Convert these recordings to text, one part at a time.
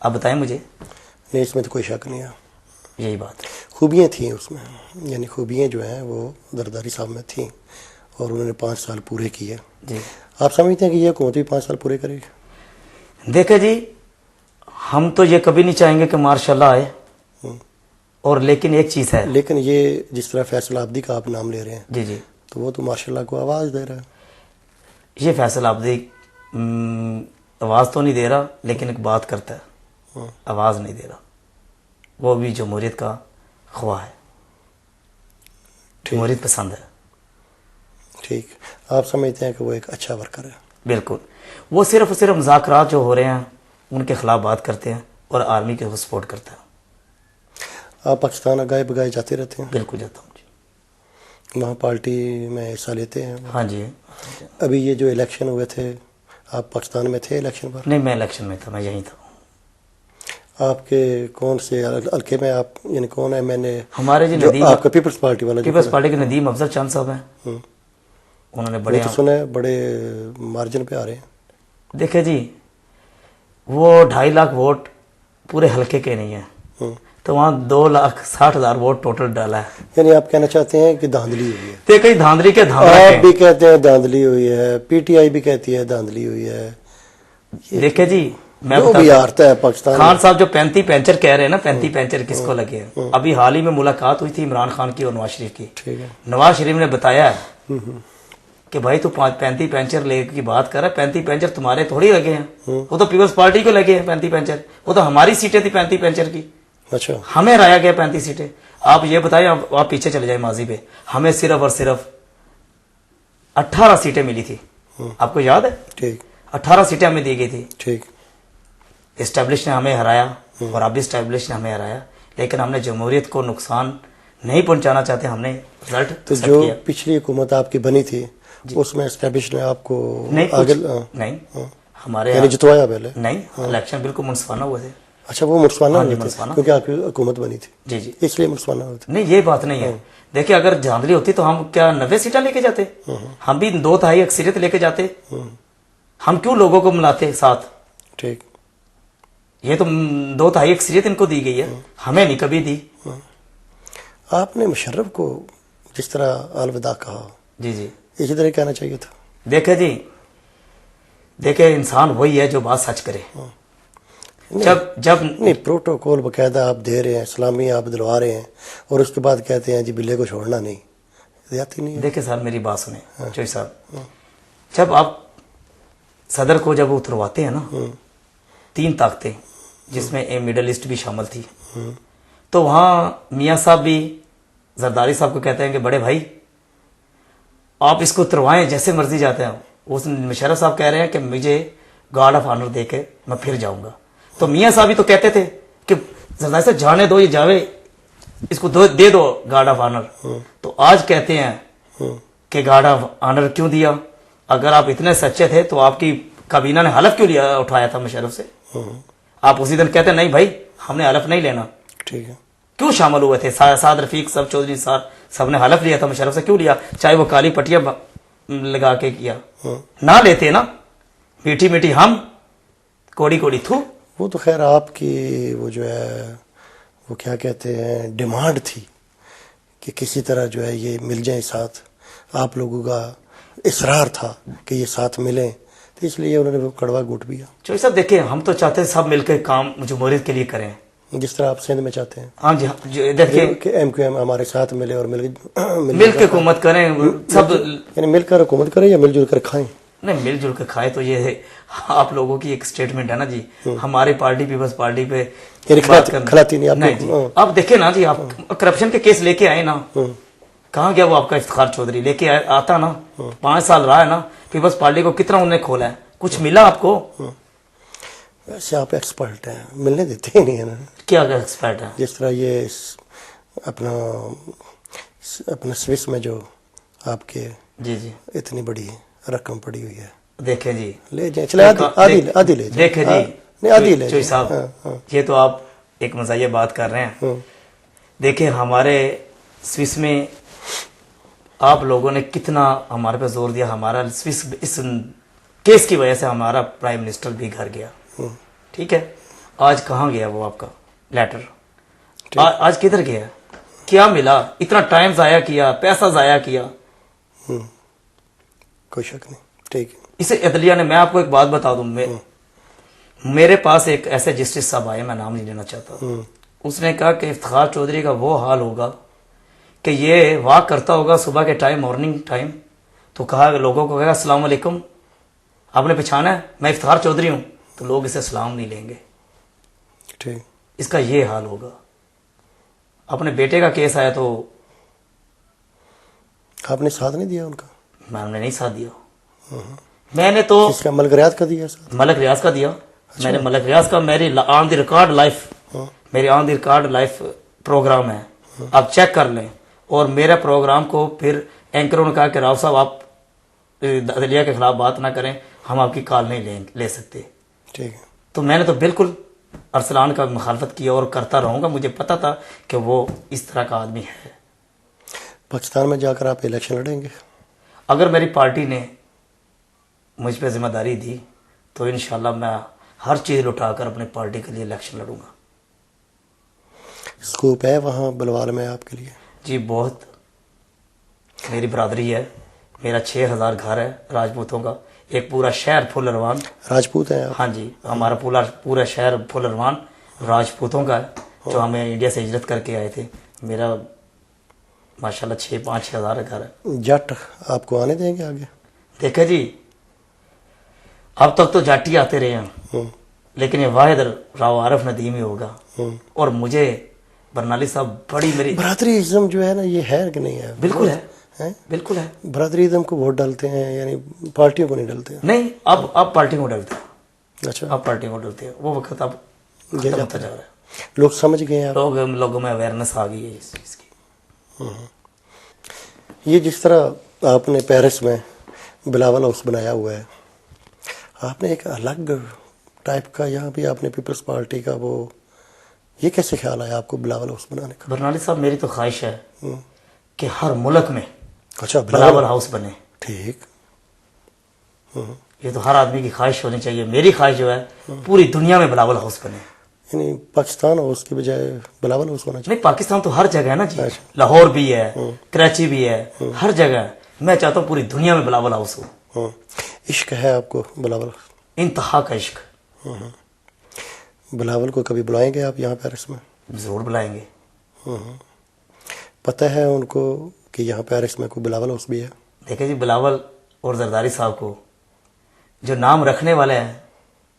आप बताएं मुझे। नहीं, इसमें तो कोई शक नहीं है, यही बात है। खूबियाँ थी उसमें, यानी खूबियाँ जो हैं वो जरदारी साहब में थी और उन्होंने 5 साल पूरे किए। जी आप समझते हैं कि ये हुकूमत भी 5 साल पूरे करेगी? देखे जी, हम तो ये कभी नहीं चाहेंगे कि मार्शाल्लाह आए, और लेकिन एक चीज़ है। लेकिन ये जिस तरह फैसल आब्दी का आप नाम ले रहे हैं, जी जी, तो वो तो माशाल्लाह को आवाज़ दे रहा है। ये फैसल आब्दी आवाज़ तो नहीं दे रहा, लेकिन एक बात करता है, आवाज़ नहीं दे रहा। वो भी जमहूरियत का ख्वाह है, जमहूरियत पसंद है। ठीक, आप समझते हैं कि वो एक अच्छा वर्कर है? बिल्कुल, वो सिर्फ और सिर्फ मुज़ाकरात जो हो रहे हैं उनके खिलाफ बात करते हैं और आर्मी के सपोर्ट करता है। आप पाकिस्तान आगाए बगाए जाते रहते हैं? बिल्कुल जाता हूँ जी। वहाँ पार्टी में हिस्सा लेते हैं? हाँ जी। अभी ये जो इलेक्शन हुए थे, आप पाकिस्तान में थे इलेक्शन पर? नहीं, मैं इलेक्शन में था, मैं यहीं था। आपके कौन से हल्के में आप, यानी कौन है? मैंने हमारे जी जो नदीम, आपका पीपल्स पार्टी वाला, पीपल्स पार्टी के नदीम अफजल चंद साहब हैं, उन्होंने बड़े तो सुने बड़े मार्जिन पे आ रहे हैं। देखे जी, वो 2.5 लाख वोट पूरे हल्के के नहीं है, तो वहाँ 2,60,000 वोट टोटल डाला है। यानी आप कहना चाहते हैं कि धांधली हुई है? देखिए धांधली के आप भी कहते हैं धांधली हुई है, पीटीआई भी कहती है धांधली हुई है। देखे जी, मैं जो भी हारता है पाकिस्तान, खान साहब जो 35 पैंचर कह रहे हैं ना, 35 पैंचर किसको लगे हैं? अभी हाल ही में मुलाकात हुई थी इमरान खान की और नवाज शरीफ की। ठीक है। नवाज शरीफ ने बताया है कि भाई तू 35 पैंचर लेने की बात कर रहा है, 35 पैंचर तुम्हारे थोड़ी लगे हैं, वो तो पीपल्स पार्टी को लगे हैं 35 पैंचर, वो तो हमारी सीटें थी 35 पैंचर की। अच्छा, हमें हराया गया 35 सीटें। आप ये बताइए, आप पीछे चले जाए माजी पे, हमें सिर्फ और सिर्फ 18 सीटें मिली थी, आपको याद है? ठीक, 18 सीटें हमें दी गई थी। ठीक। एस्टेब्लिश ने हमें हराया और अब एस्टेब्लिश ने हमें हराया, लेकिन हमने जमहूरियत को नुकसान नहीं पहुंचाना चाहते, हमने रिजल्ट। तो जो पिछली हुकूमत आपकी बनी थी उसमें एस्टेब्लिश ने आपको नहीं आगे नहीं, हमारे यानी जितवाया पहले? नहीं, इलेक्शन बिल्कुल मुनसफाना हुए थे। अच्छा, वो मुनसफाना हुए थे मुनसफाना, क्योंकि आपकी हुकूमत बनी थी। जी जी, इसलिए मुनसफाना हुए थे। नहीं, ये बात नहीं है। देखिए, अगर धांधली होती तो हम क्या 90 सीटें लेके जाते? हम भी 2/3 अक्सरियत लेके जाते। हम क्यों लोगों को मिलाते साथ? ठीक, ये तो 2/3 अक्सरियत इनको दी गई है, हमें नहीं कभी दी। आपने मुशर्रफ को जिस तरह अलविदा कहा, जी जी, इसी तरह कहना चाहिए था। देखे जी, देखे इंसान वही है जो बात सच करे। जब नहीं, प्रोटोकॉल बकायदा आप दे रहे हैं, इस्लामी आप दिलवा रहे हैं, और उसके बाद कहते हैं जी बिल्ले को छोड़ना नहीं, ज्यादती नहीं है? देखिए सर, मेरी बात सुने चोई साहब, जब आप सदर को जब उतरवाते हैं ना, 3 ताकतें जिसमें मिडल ईस्ट भी शामिल थी, तो वहाँ मियाँ साहब भी जरदारी साहब को कहते हैं कि बड़े भाई आप इसको उतरवाएं, जैसे मर्जी जाते हैं। उस मुशर्रफ साहब कह रहे हैं कि मुझे गार्ड ऑफ ऑनर दे के मैं फिर जाऊंगा। तो मियाँ साहब भी तो कहते थे कि जरदारी साहब जाने दो, ये जावे, इसको दे दो गार्ड ऑफ ऑनर। तो आज कहते हैं कि गार्ड ऑफ ऑनर क्यों दिया? अगर आप इतने सच्चे थे तो आपकी काबीना ने हलफ क्यों लिया, उठाया था मुशर्रफ से? आप उसी दिन कहते नहीं भाई हमने हलफ नहीं लेना। ठीक है, क्यों शामिल हुए थे? साद रफीक सब, चौधरी साहब, सबने हलफ लिया था मुशर्रफ से, क्यों लिया? चाहे वो काली पटिया लगा के किया, ना लेते ना, मीठी मीठी हम, कोड़ी कोड़ी थू। वो तो खैर आपकी वो जो है वो क्या कहते हैं डिमांड थी कि किसी तरह जो है ये मिल जाए साथ, आप लोगों का इसरार था कि ये साथ मिलें, तो इसलिए उन्होंने वो कड़वा घूंट पिया। चौधरी साहब देखिए, हम तो चाहते हैं सब मिलकर काम जमहूरियत के लिए करें, जिस तरह आप सिंध में चाहते हैं। हाँ जी, देखिए कि MQM हमारे साथ मिले और मिलकर हुकूमत करें सब, यानी मिलकर हुकूमत करें या मिलजुल कर खाएं? नहीं, मिलजुल कर खाए तो ये है आप लोगों की एक स्टेटमेंट है ना जी। हमारी पार्टी पीपल्स पार्टी पे खिलाती नहीं, नहीं जी। आप देखे ना जी, आप करप्शन के केस लेके आए ना, कहाँ गया वो आपका इफ्तिखार चौधरी? लेके आता ना, 5 साल रहा है ना, पीपल्स पार्टी को कितना उन्होंने खोला है, कुछ मिला आपको? वैसे आप एक्सपर्ट हैं, मिलने देते ही नहीं है ना। क्या एक्सपर्ट है? जिस तरह ये अपना स्विस में जो आपके जी जी इतनी बड़ी रकम पड़ी हुई है, देखे जी, ले जाए, चले आधी ले जाए। देखे जी, नहीं आधी ले चोई साहब, ये तो आप एक मजाया बात कर रहे हैं। देखिए हमारे स्विस में आप लोगों ने कितना हमारे पे जोर दिया, हमारा स्विस इस केस की वजह से हमारा प्राइम मिनिस्टर भी घर गया, ठीक है, आज कहाँ गया वो आपका लेटर? आज किधर गया? क्या मिला? इतना टाइम जाया किया, पैसा जाया किया। कोई शक नहीं। ठीक है। इसे अदलिया ने, मैं आपको एक बात बता दूं, मेरे पास एक ऐसे जस्टिस साहब आए, मैं नाम नहीं लेना चाहता, उसने कहा कि इफ्तिखार चौधरी का वो हाल होगा कि ये वॉक करता होगा सुबह के टाइम, मॉर्निंग टाइम, तो कहा लोगों को कहेगा अस्सलाम वालेकुम, आपने पहचाना है मैं इफ्तिखार चौधरी हूं, तो लोग इसे सलाम नहीं लेंगे। ठीक। इसका ये हाल होगा। अपने बेटे का केस आया तो आपने साथ नहीं दिया उनका? मैंने नहीं साथ दिया। मैंने तो इसका मलक रियाज का दिया साथ? मलक रियाज का दिया। मैंने मलक रियाज का, मेरी ऑन द रिकॉर्ड लाइफ, मेरी on the record life programme है, आप चेक कर लें। और मेरे प्रोग्राम को फिर एंकरों ने कहा कि राव साहब आप अदलिया के खिलाफ बात ना करें, हम आपकी कॉल नहीं ले सकते। ठीक है। तो मैंने तो बिल्कुल अरसलान का मुखालफत किया और करता रहूंगा। मुझे पता था कि वो इस तरह का आदमी है। पाकिस्तान में जाकर आप इलेक्शन लड़ेंगे? अगर मेरी पार्टी ने मुझ पर जिम्मेदारी दी तो इंशाल्लाह मैं हर चीज़ लुटाकर अपनी पार्टी के लिए इलेक्शन लड़ूंगा। स्कोप है वहाँ बलवाल में आपके लिए? जी बहुत। मेरी बरादरी है, मेरा 6000 घर है राजपूतों का, एक पूरा शहर फुलरवान। राजपूत हैं आप? हाँ जी, हमारा पूरा शहर फुलरवान राजपूतों का है, जो हमें इंडिया से हिजरत करके आए थे। मेरा माशाल्लाह 5-6 हज़ार घर है। जट आपको आने देंगे आगे? देखे जी, अब तक तो जाटी आते रहे हैं, लेकिन ये वाहिद राव आरिफ नदीम ही होगा। और मुझे बरनाली साहब बड़ी मेरी बरादरीज़म जो है ना, ये है कि नहीं है? बिल्कुल है, हैं? बिल्कुल है। बरादरीज़म को वोट डालते हैं, यानी पार्टियों को नहीं डालते हैं? नहीं, अब पार्टी को डरते हैं। अच्छा। अब पार्टी को डरते हैं। वो वक्त अब ये खत्म जाता होता जा है। रहा है। लोग समझ गए हैं आप? लोगों में अवेयरनेस आ गई है इस चीज़ की। ये जिस तरह आपने पेरिस में बिलावल हाउस बनाया हुआ है, आपने एक अलग टाइप का यहाँ भी आपने पीपल्स पार्टी का वो, ये कैसे ख्याल आया आपको बिलावल हाउस बनाने का? बरनाली साहब, मेरी तो ख्वाहिश है कि हर मुल्क में अच्छा, बिलावल हाउस बने। ठीक। ये तो हर आदमी की ख्वाहिश होनी चाहिए। मेरी ख्वाहिश जो है पूरी दुनिया में बिलावल हाउस बने। यानी पाकिस्तान हाउस की बजाय बिलावल हाउस होना चाहिए? नहीं, पाकिस्तान तो हर जगह है ना जी, अच्छा। लाहौर भी है, कराची भी है, हर जगह है। मैं चाहता हूँ पूरी दुनिया में बिलावल हाउस हो। इश्क है आपको बिलावल? इंतहा का इश्क। बिलावल को कभी बुलाएंगे आप यहाँ पेरिस में? जरूर बुलाएंगे। पता है उनको कि यहाँ पेरिस में कोई बिलावल हाउस भी है? देखिए जी, बिलावल और जरदारी साहब को जो नाम रखने वाले हैं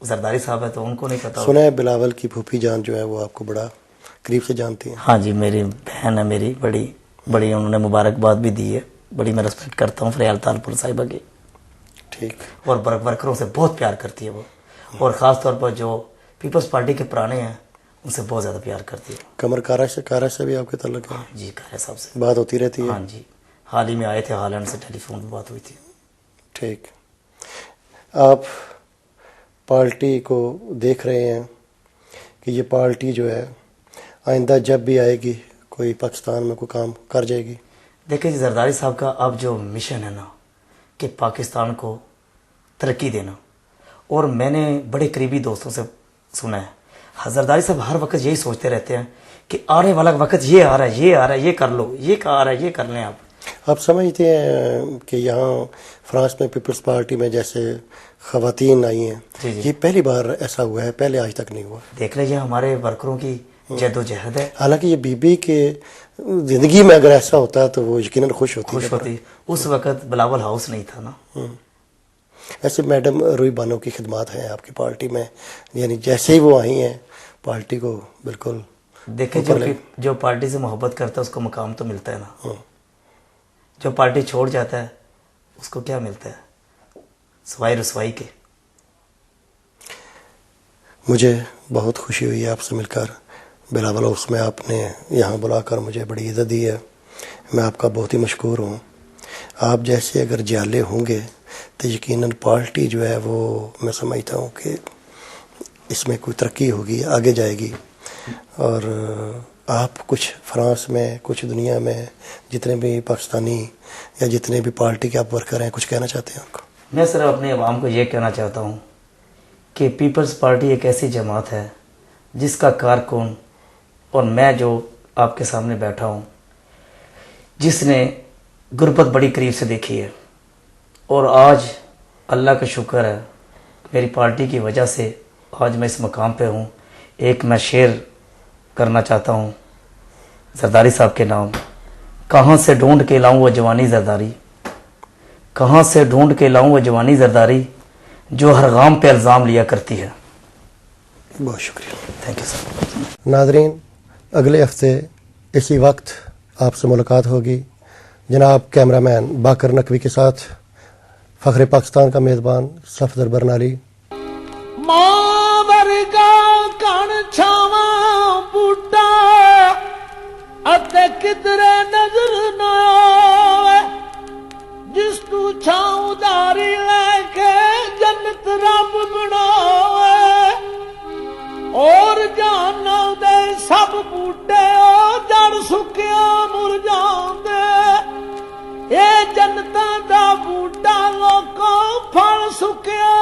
जरदारी साहब है, तो उनको नहीं पता। सुना है बिलावल की फूफी जान जो है वो आपको बड़ा करीब से जानती है? हाँ जी, मेरी बहन है, मेरी बड़ी उन्होंने मुबारकबाद भी दी है। बड़ी मैं रिस्पेक्ट करता हूँ फरियाल तालपुर साहिबा की। ठीक। और वर्करों से बहुत प्यार करती है वो, और ख़ास तौर पर जो पीपल्स पार्टी के पुराने हैं उनसे बहुत ज़्यादा प्यार करती है। कमर कारा से भी आपके ताल्लुक है? जी, कारा साहब से बात होती रहती है? हाँ जी, हाल ही में आए थे, हॉलैंड से टेलीफोन पर बात हुई थी। ठीक। आप पार्टी को देख रहे हैं कि ये पार्टी जो है आइंदा जब भी आएगी कोई पाकिस्तान में कोई काम कर जाएगी? देखिए जी, जरदारी साहब का अब जो मिशन है ना कि पाकिस्तान को तरक्की देना, और मैंने बड़े करीबी दोस्तों से सुना है, जरदारी साहब हर वक्त यही सोचते रहते हैं कि आने वाला वक्त ये आ रहा है, ये आ रहा है, ये कर लो, ये आ रहा है, ये कर लें आप। आप समझते हैं कि यहाँ फ्रांस में पीपल्स पार्टी में जैसे खवातीन आई हैं, ये पहली बार ऐसा हुआ है? पहले आज तक नहीं हुआ। देख लीजिए, हमारे वर्करों की जद्दोजहद है। हालांकि ये बीबी के जिंदगी में अगर ऐसा होता तो वो यकीनन खुश होती। उस वक्त बिलावल हाउस नहीं था ना। ऐसे मैडम रूही बानो की खिदमात हैं आपकी पार्टी में, यानी जैसे ही वो आई हैं पार्टी को बिल्कुल। देखिए, जो पार्टी से मोहब्बत करता है उसको मकाम तो मिलता है ना। जो पार्टी छोड़ जाता है उसको क्या मिलता है, सवाई रसवाई के। मुझे बहुत खुशी हुई है आपसे मिलकर। बिलावल हाउस में आपने यहाँ बुलाकर मुझे बड़ी इज़्ज़त दी है, मैं आपका बहुत ही मशकूर हूँ। आप जैसे अगर जाले होंगे तो यकीनन पार्टी जो है वो मैं समझता हूँ कि इसमें कोई तरक्की होगी, आगे जाएगी। और आप कुछ फ्रांस में, कुछ दुनिया में जितने भी पाकिस्तानी या जितने भी पार्टी के आप वर्कर हैं, कुछ कहना चाहते हैं आपको? मैं सिर्फ अपने अवाम को ये कहना चाहता हूँ कि पीपल्स पार्टी एक ऐसी जमात है जिसका कारकुन और मैं जो आपके सामने बैठा हूँ, जिसने गुर्बत बड़ी करीब से देखी है, और आज अल्लाह का शुक्र है मेरी पार्टी की वजह से आज मैं इस मकाम पे हूँ। एक मैं शेर करना चाहता हूँ जरदारी साहब के नाम। कहाँ से ढूंढ के लाऊं वो जवानी जरदारी, कहाँ से ढूंढ के लाऊं वो जवानी जरदारी, जो हर गाम पे इल्ज़ाम लिया करती है। बहुत शुक्रिया। Thank you sir. नाजरीन, अगले हफ्ते इसी वक्त आपसे मुलाकात होगी जनाब कैमरामैन बाकर नकवी के साथ। फ़ख्र पाकिस्तान का मेज़बान सफदर बरनाली। मां वर्गा कण छावा बूटा अते किधरे नजर ना आवे, जिस तू छाऊदारी लेके जन्नत रब बनावे। और जाना दे सब बूटे ओ जड़ सुकिया मुरझांदे, ये जन्नतां दा बूटा लोकां फल सुकिया